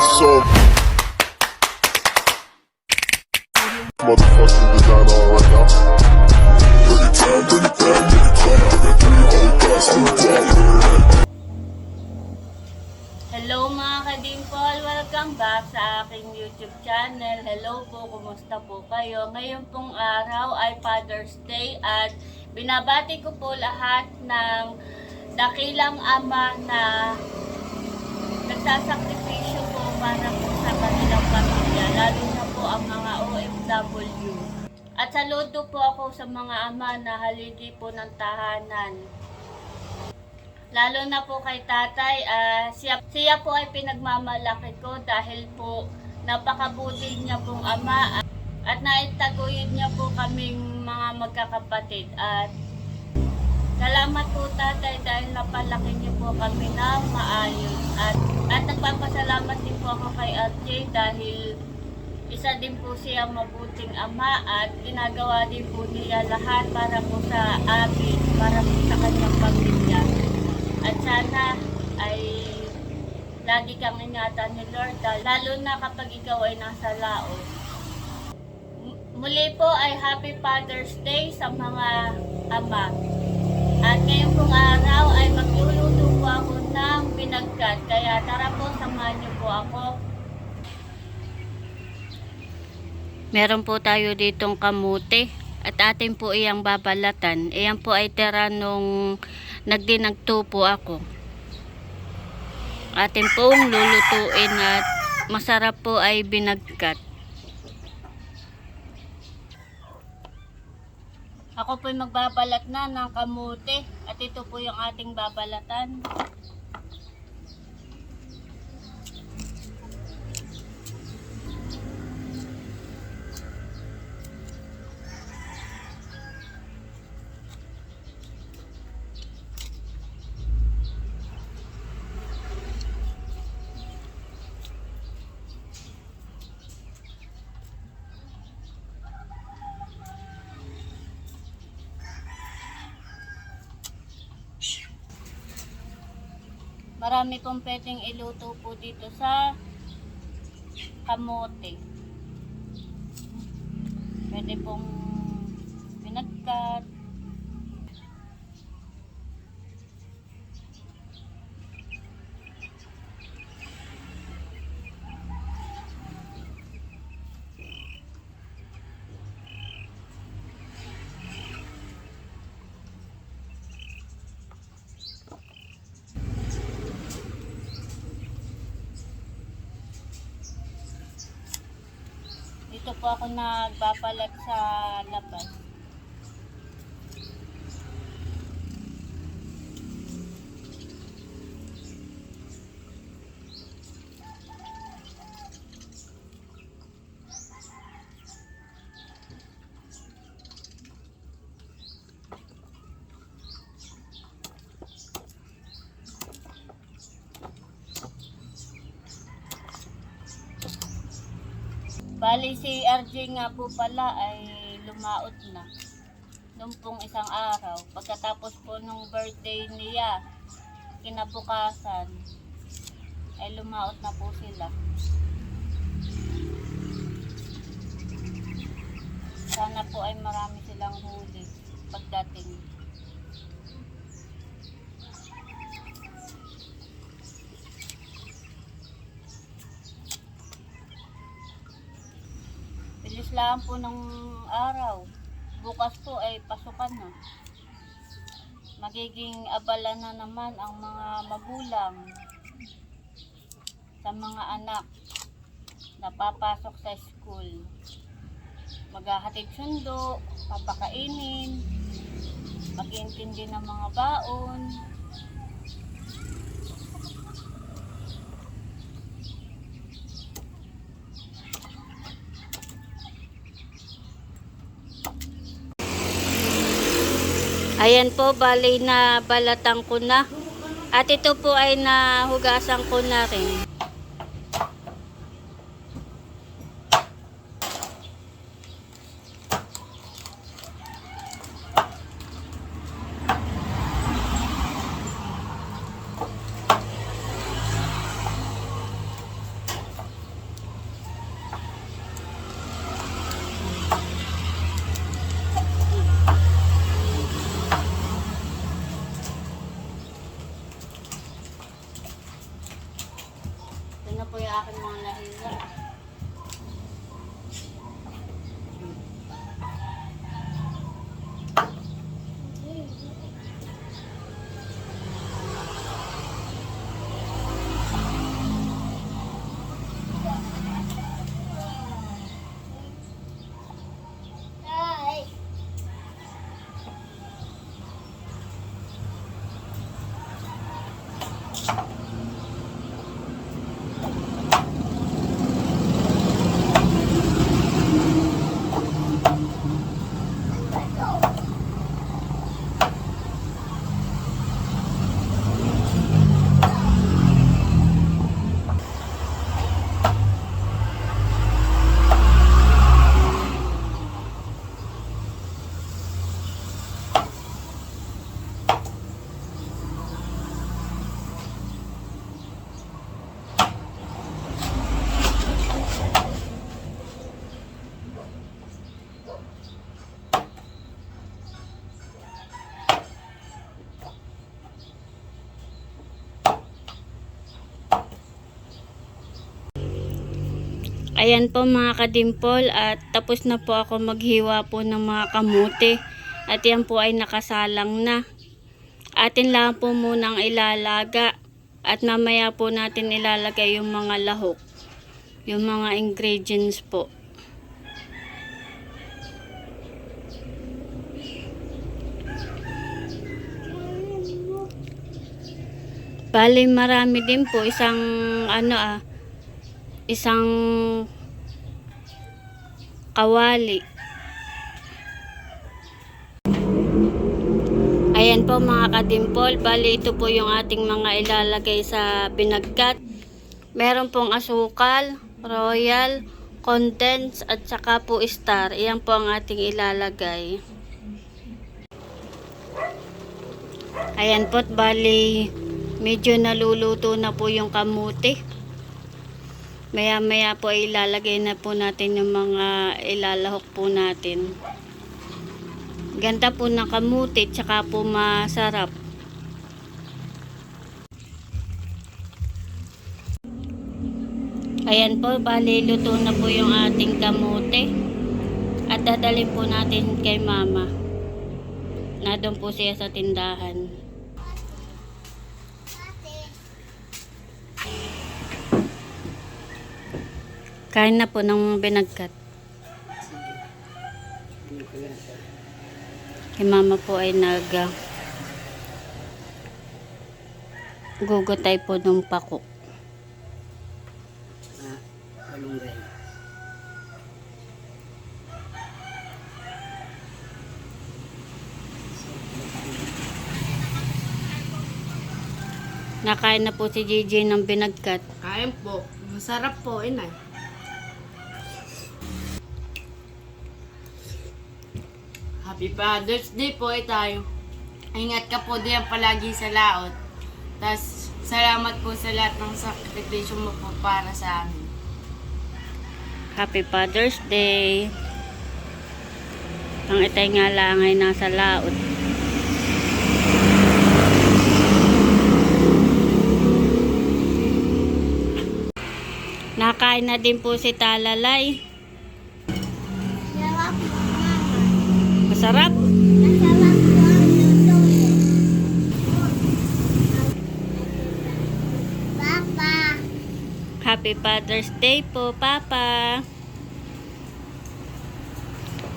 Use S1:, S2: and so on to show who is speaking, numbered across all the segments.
S1: So motherfucking designer right now. Bring it down, bring it down, bring it down. Bring it 3 whole glass to the top.
S2: Hello mga ka-Dimple! Welcome back sa aking YouTube channel. Hello po, kumusta po kayo? Ngayon pong araw ay Father's Day at binabati ko po lahat ng dakilang ama na nagsasakripisyo po para po sa kanilang pamilya, lalo na po ang mga OFW. At saludo po ako sa mga ama na haligi po ng tahanan. Lalo na po kay tatay, siya po ay pinagmamalaki ko dahil po napakabuti niya pong ama at naitaguyod niya po kaming mga magkakapatid. At salamat po tatay dahil napalaki niyo po kami ng maayos. At nagpapasalamat din po ako kay RJ dahil isa din po siya mabuting ama at ginagawa din po niya lahat para po sa amin, para po sa kanyang pamilya. At sana ay lagi kang ingatan ni Lord, lalo na kapag ikaw ay nasa laos. Muli po ay Happy Father's Day sa mga ama. At ngayong pong araw ay magluluto po ako ng binagkat. Kaya tara po, samahan niyo po ako. Meron po tayo ditong kamote at atin po iyang babalatan. Iyan po ay tira nung nagdinagto po ako. Atin pong lulutuin at masarap po ay binagkat. Ako po ay magbabalat na ng kamote at ito po yung ating babalatan. Marami pong pwedeng iluto po dito sa kamote. Pwede pong binagkat. Dito po ako nagbabalat sa labas. Bali si RJ nga po pala ay lumaot na noong pong isang araw. Pagkatapos po nung birthday niya, kinabukasan, ay lumaot na po sila. Sana po ay marami silang huli pagdating. Bilis lang po ng araw. Bukas po ay pasukan na. Magiging abala na naman ang mga magulang sa mga anak na papasok sa school. Maghahatid sundo, papakainin, mag-iintindi ng mga baon. Ayan po, bali na balatan ko na. At ito po ay nahugasan ko na rin. Yun na po yung aking mga nahiga. Ayan po mga kadimpol, at tapos na po ako maghiwa po ng mga kamuti. At yan po ay nakasalang na. Atin lang po munang ilalaga. At mamaya po natin ilalagay yung mga lahok. Yung mga ingredients po. Bali marami din po. Isang kawali. Ayan po mga kadimpol, bali ito po yung ating mga ilalagay sa binagkat. Meron pong asukal, royal, condensed at saka po star. Iyan po ang ating ilalagay. Ayan po, bali medyo naluluto na po yung kamuti. Maya maya po ay ilalagay na po natin yung mga ilalahok po natin. Ganda po ng kamuti, tsaka po masarap. Ayan po, bali luto na po yung ating kamuti. At dadalhin po natin kay mama. Na doon po siya sa tindahan. Kain na po ng binagkat. Kay mama po ay gugutay po ng pako.
S3: Malunggay.
S2: Nakain na po si Gigi ng binagkat.
S3: Kain po. Masarap po, inay. Happy Father's Day po tayo. Ingat ka po diyan palagi sa laot. Tas salamat po sa lahat ng sakripisyo mo po para sa amin.
S2: Happy Father's Day. Ang itay nga lang ay nasa laot. Nakain na din po si Talalay. Masarap.
S4: Papa.
S2: Happy Father's Day po, Papa.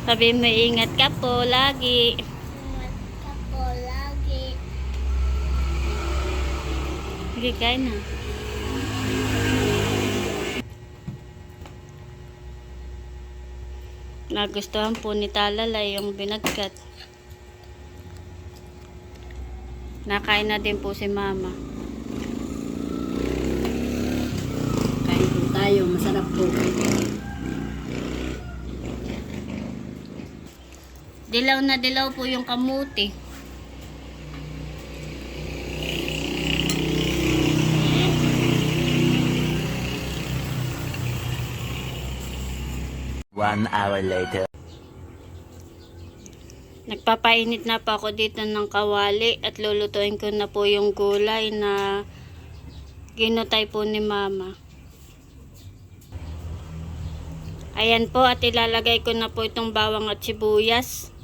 S2: Sabi mo, ingat ka po lagi.
S4: Ingat ka po lagi.
S2: Sige, kain na. Nagustuhan po ni Talalay yung binagkat. Nakain na din po si Mama.
S3: Kain po tayo. Masarap po.
S2: Dilaw na dilaw po yung kamuti.
S5: One hour later.
S2: Nagpapainit na po ako dito ng kawali at lulutuin ko na po yung gulay na ginutay po ni Mama. Ayan po, at ilalagay ko na po itong bawang at sibuyas.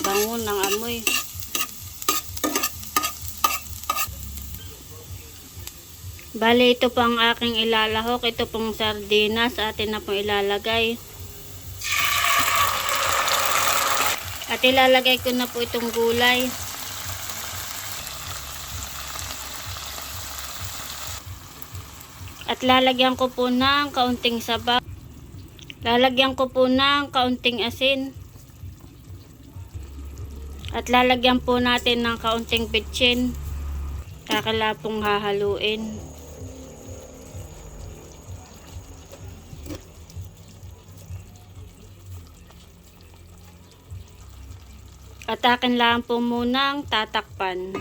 S2: Bango ng amoy. Bale, ito po ang aking ilalahok. Ito pong sardinas. Atin na pong ilalagay. At ilalagay ko na po itong gulay. At lalagyan ko po ng kaunting sabaw. Lalagyan ko po ng kaunting asin. At lalagyan po natin ng kaunting bitchin. Kakala pong hahaluin. At akin lang po munang tatakpan.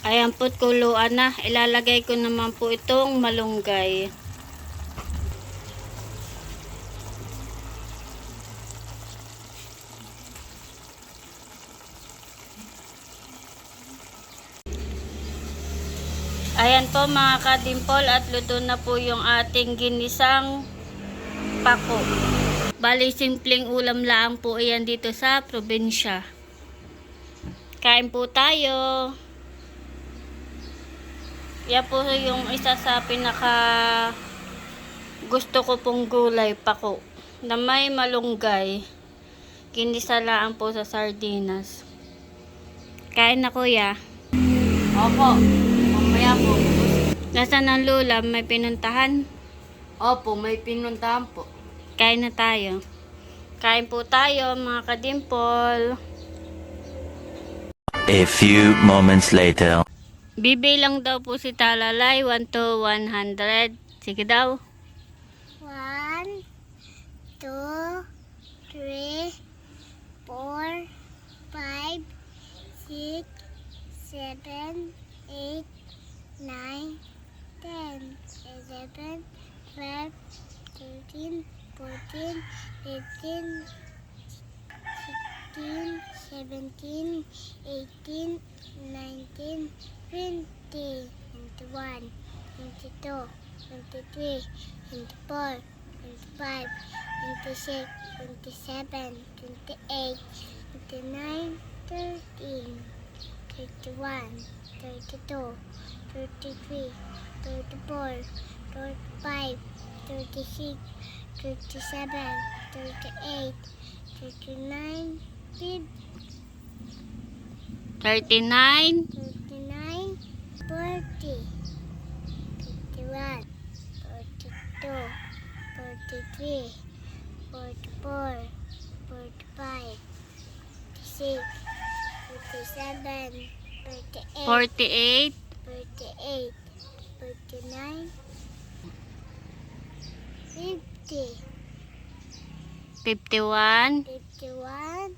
S2: Ayan po't kuluan na. Ilalagay ko naman po itong malunggay. Ayan po mga kadimpol, at luto na po yung ating ginisang pako. Bali, simpleng ulam lang po iyan dito sa probinsya. Kain po tayo. Yan po yung isa sa pinaka gusto ko pong gulay, pako. Na may malunggay. Ginisa lang po sa sardinas. Kain na kuya.
S3: Opo. Mamaya po.
S2: Nasaan ang lula? May pinuntahan?
S3: Opo, may pinuntahan po.
S2: Kain na tayo. Kain po tayo mga kadimpol.
S5: A few moments later.
S2: Bibilang daw po si Talalay 1 to 100. Sige daw.
S4: 1, 2, 3, 4, 5, 6, 7, 8, 9, 10, 11, 12, 13, 14, 15, 16, 17, 18, 19, 20, 21, 22, 23, 24, 25, 26, 27, 28, 29, 30, 31, 32, 33, 34, 35, 36, 37, 38, 39, 50,
S2: 39.
S4: 39, 40, 41, 42, 43, 44, 45, 46, 47, 48,
S2: 48.
S4: 48, 49, 50,
S2: 51.
S4: 51,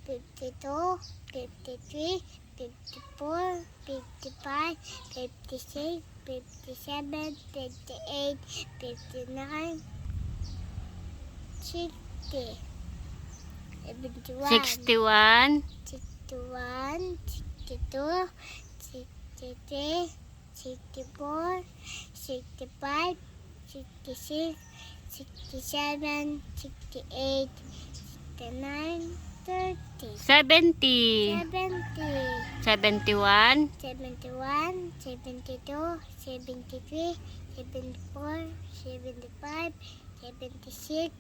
S4: 52, 53, 54, 55, 56, 57, 58, 59, 60, 71,
S2: 61.
S4: 61, 62, 63, 64, 65, 66, 67, 68, 69, 30,
S2: 70.
S4: 70,
S2: 71.
S4: 71, 72, 73, 74, 75, 76,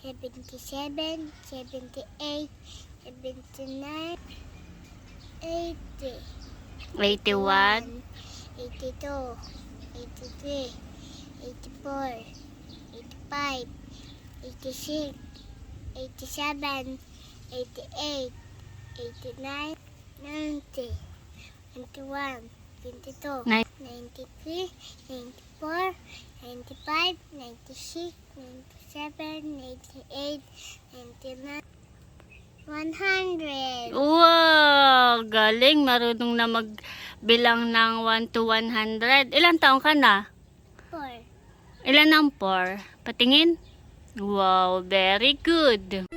S4: 77, 78, 79, 80,
S2: 81.
S4: 82, 83, 84, 85, 86, 87, 88, 89, 90, 91, 92,
S2: Nine-
S4: 93, 94, 95, 96, 97, 98, 99, 100.
S2: Wow! Galing. galing. Marunong na magbilang ng 1 to 100. Ilang taong ka na?
S4: 4.
S2: Ilan ang 4? Patingin? Wow, very good.